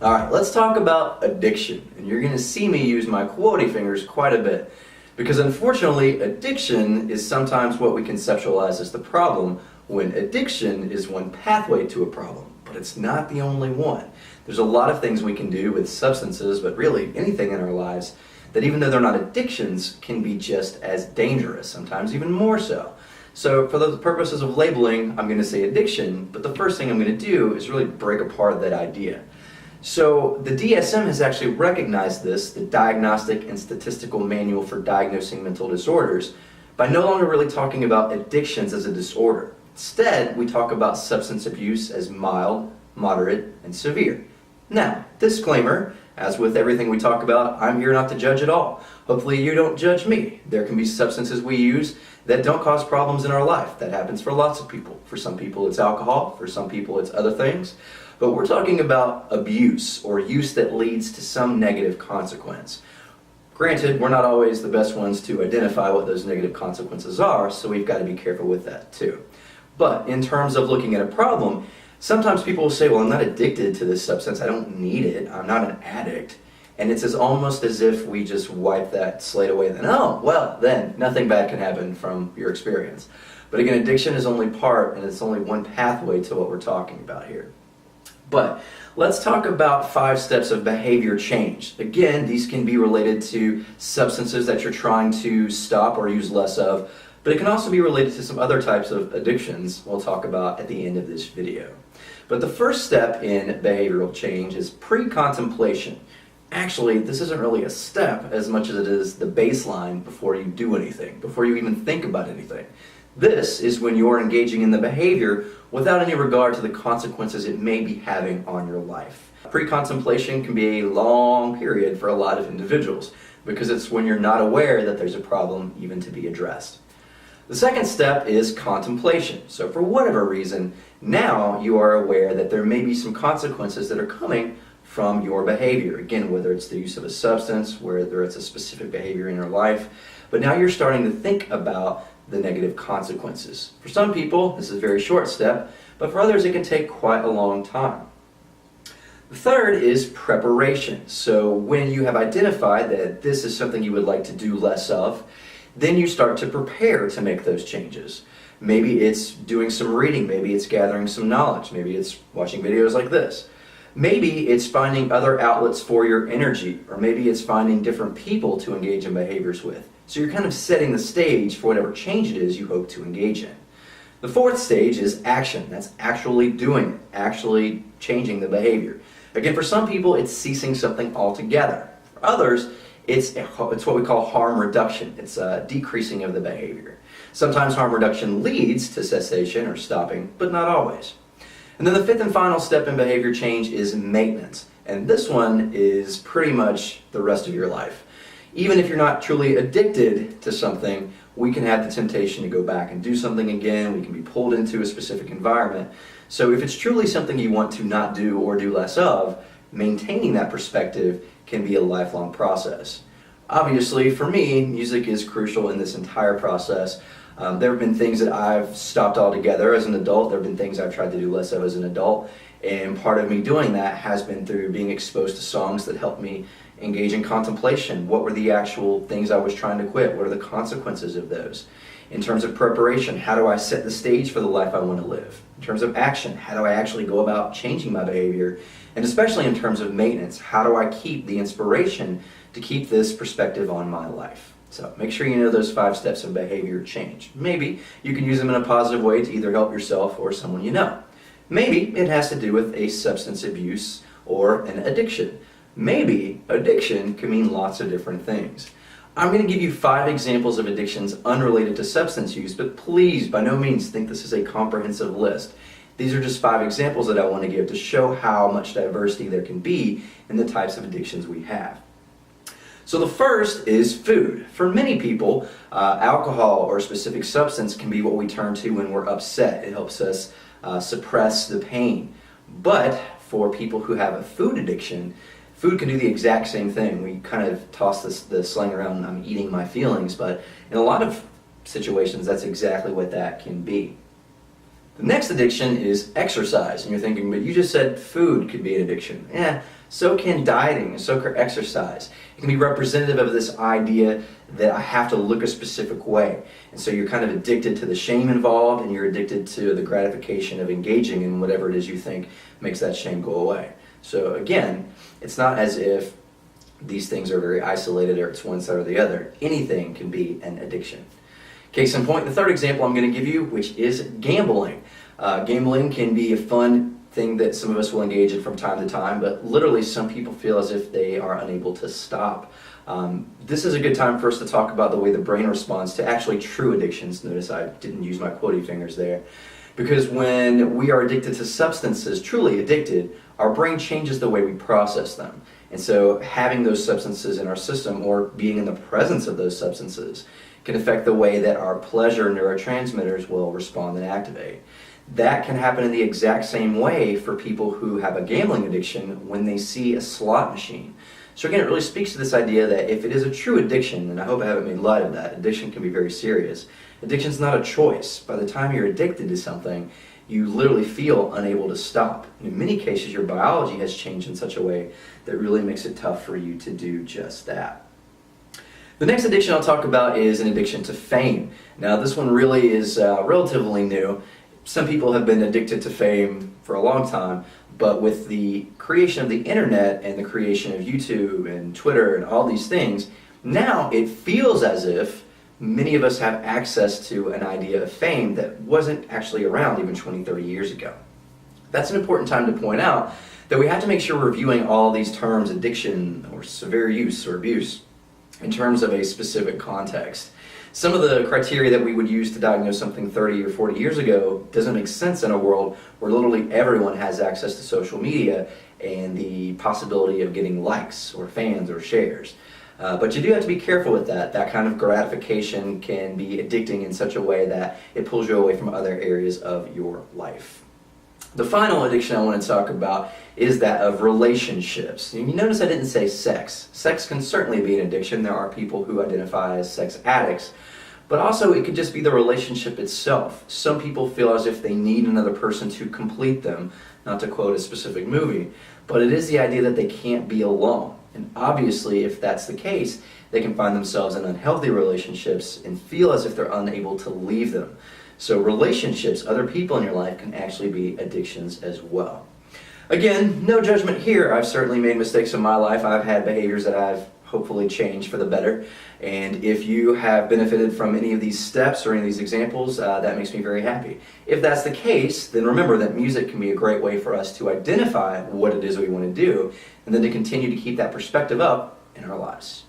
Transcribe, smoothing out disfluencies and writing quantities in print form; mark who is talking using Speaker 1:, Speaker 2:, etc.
Speaker 1: Alright, let's talk about addiction. And you're going to see me use my quotey fingers quite a bit. Because unfortunately, addiction is sometimes what we conceptualize as the problem, when addiction is one pathway to a problem. But it's not the only one. There's a lot of things we can do with substances, but really anything in our lives, that even though they're not addictions, can be just as dangerous, sometimes even more so. So for the purposes of labeling, I'm going to say addiction, but the first thing I'm going to do is really break apart that idea. So the DSM has actually recognized this, the Diagnostic and Statistical Manual for Diagnosing Mental Disorders, by no longer really talking about addictions as a disorder. Instead, we talk about substance abuse as mild, moderate, and severe. Now, disclaimer, as with everything we talk about, I'm here not to judge at all. Hopefully you don't judge me. There can be substances we use that don't cause problems in our life. That happens for lots of people. For some people it's alcohol, for some people it's other things. But we're talking about abuse, or use that leads to some negative consequence. Granted, we're not always the best ones to identify what those negative consequences are, so we've got to be careful with that too. But in terms of looking at a problem, sometimes people will say, well, I'm not addicted to this substance, I don't need it, I'm not an addict. And it's almost as if we just wipe that slate away, then, oh, well, then nothing bad can happen from your experience. But again, addiction is only part, and it's only one pathway to what we're talking about here. But let's talk about 5 steps of behavior change. Again, these can be related to substances that you're trying to stop or use less of, but it can also be related to some other types of addictions we'll talk about at the end of this video. But the first step in behavioral change is pre-contemplation. Actually, this isn't really a step as much as it is the baseline before you do anything, before you even think about anything. This is when you're engaging in the behavior without any regard to the consequences it may be having on your life. Pre-contemplation can be a long period for a lot of individuals because it's when you're not aware that there's a problem even to be addressed. The second step is contemplation. So for whatever reason, now you are aware that there may be some consequences that are coming from your behavior. Again, whether it's the use of a substance, whether it's a specific behavior in your life, but now you're starting to think about the negative consequences. For some people, this is a very short step, but for others it can take quite a long time. The third is preparation. So when you have identified that this is something you would like to do less of, then you start to prepare to make those changes. Maybe it's doing some reading, maybe it's gathering some knowledge, maybe it's watching videos like this. Maybe it's finding other outlets for your energy, or maybe it's finding different people to engage in behaviors with. So you're kind of setting the stage for whatever change it is you hope to engage in. The fourth stage is action. That's actually doing it, actually changing the behavior. Again, for some people, it's ceasing something altogether. For others, it's what we call harm reduction. It's a decreasing of the behavior. Sometimes harm reduction leads to cessation or stopping, but not always. And then the fifth and final step in behavior change is maintenance. And this one is pretty much the rest of your life. Even if you're not truly addicted to something, we can have the temptation to go back and do something again. We can be pulled into a specific environment. So if it's truly something you want to not do or do less of, maintaining that perspective can be a lifelong process. Obviously, for me, music is crucial in this entire process. There have been things that I've stopped altogether as an adult. There have been things I've tried to do less of as an adult. And part of me doing that has been through being exposed to songs that helped me engage in contemplation. What were the actual things I was trying to quit? What are the consequences of those? In terms of preparation, how do I set the stage for the life I want to live? In terms of action, how do I actually go about changing my behavior? And especially in terms of maintenance, how do I keep the inspiration to keep this perspective on my life? So make sure you know those 5 steps of behavior change. Maybe you can use them in a positive way to either help yourself or someone you know. Maybe it has to do with a substance abuse or an addiction. Maybe addiction can mean lots of different things. I'm going to give you 5 examples of addictions unrelated to substance use, but please, by no means, think this is a comprehensive list. These are just 5 examples that I want to give to show how much diversity there can be in the types of addictions we have. So the first is food. For many people, alcohol or a specific substance can be what we turn to when we're upset. It helps us suppress the pain. But for people who have a food addiction, Food can do the exact same thing. We kind of toss the slang around, I'm eating my feelings, but in a lot of situations, that's exactly what that can be. The next addiction is exercise, and you're thinking, but you just said food could be an addiction. Yeah, so can dieting, so can exercise. It can be representative of this idea that I have to look a specific way. And so you're kind of addicted to the shame involved, and you're addicted to the gratification of engaging in whatever it is you think makes that shame go away. So again, it's not as if these things are very isolated or it's one side or the other. Anything can be an addiction. Case in point, the third example I'm going to give you, which is gambling. Gambling can be a fun thing that some of us will engage in from time to time, but literally some people feel as if they are unable to stop. This is a good time for us to talk about the way the brain responds to actually true addictions. Notice I didn't use my quotey fingers there. Because when we are addicted to substances, truly addicted, our brain changes the way we process them. And so having those substances in our system or being in the presence of those substances can affect the way that our pleasure neurotransmitters will respond and activate. That can happen in the exact same way for people who have a gambling addiction when they see a slot machine. So again, it really speaks to this idea that if it is a true addiction, and I hope I haven't made light of that, addiction can be very serious. Addiction is not a choice. By the time you're addicted to something, you literally feel unable to stop. And in many cases, your biology has changed in such a way that really makes it tough for you to do just that. The next addiction I'll talk about is an addiction to fame. Now, this one really is relatively new. Some people have been addicted to fame for a long time, but with the creation of the internet and the creation of YouTube and Twitter and all these things, now it feels as if many of us have access to an idea of fame that wasn't actually around even 20, 30 years ago. That's an important time to point out that we have to make sure we're viewing all these terms, addiction or severe use or abuse, in terms of a specific context. Some of the criteria that we would use to diagnose something 30 or 40 years ago doesn't make sense in a world where literally everyone has access to social media and the possibility of getting likes or fans or shares. But you do have to be careful with that. That kind of gratification can be addicting in such a way that it pulls you away from other areas of your life. The final addiction I want to talk about is that of relationships. And you notice I didn't say sex. Sex can certainly be an addiction. There are people who identify as sex addicts. But also it could just be the relationship itself. Some people feel as if they need another person to complete them, not to quote a specific movie, but it is the idea that they can't be alone. And obviously, if that's the case, they can find themselves in unhealthy relationships and feel as if they're unable to leave them. So relationships, other people in your life, can actually be addictions as well. Again, no judgment here. I've certainly made mistakes in my life. I've had behaviors that I've hopefully changed for the better. And if you have benefited from any of these steps or any of these examples, that makes me very happy. If that's the case, then remember that music can be a great way for us to identify what it is we want to do, and then to continue to keep that perspective up in our lives.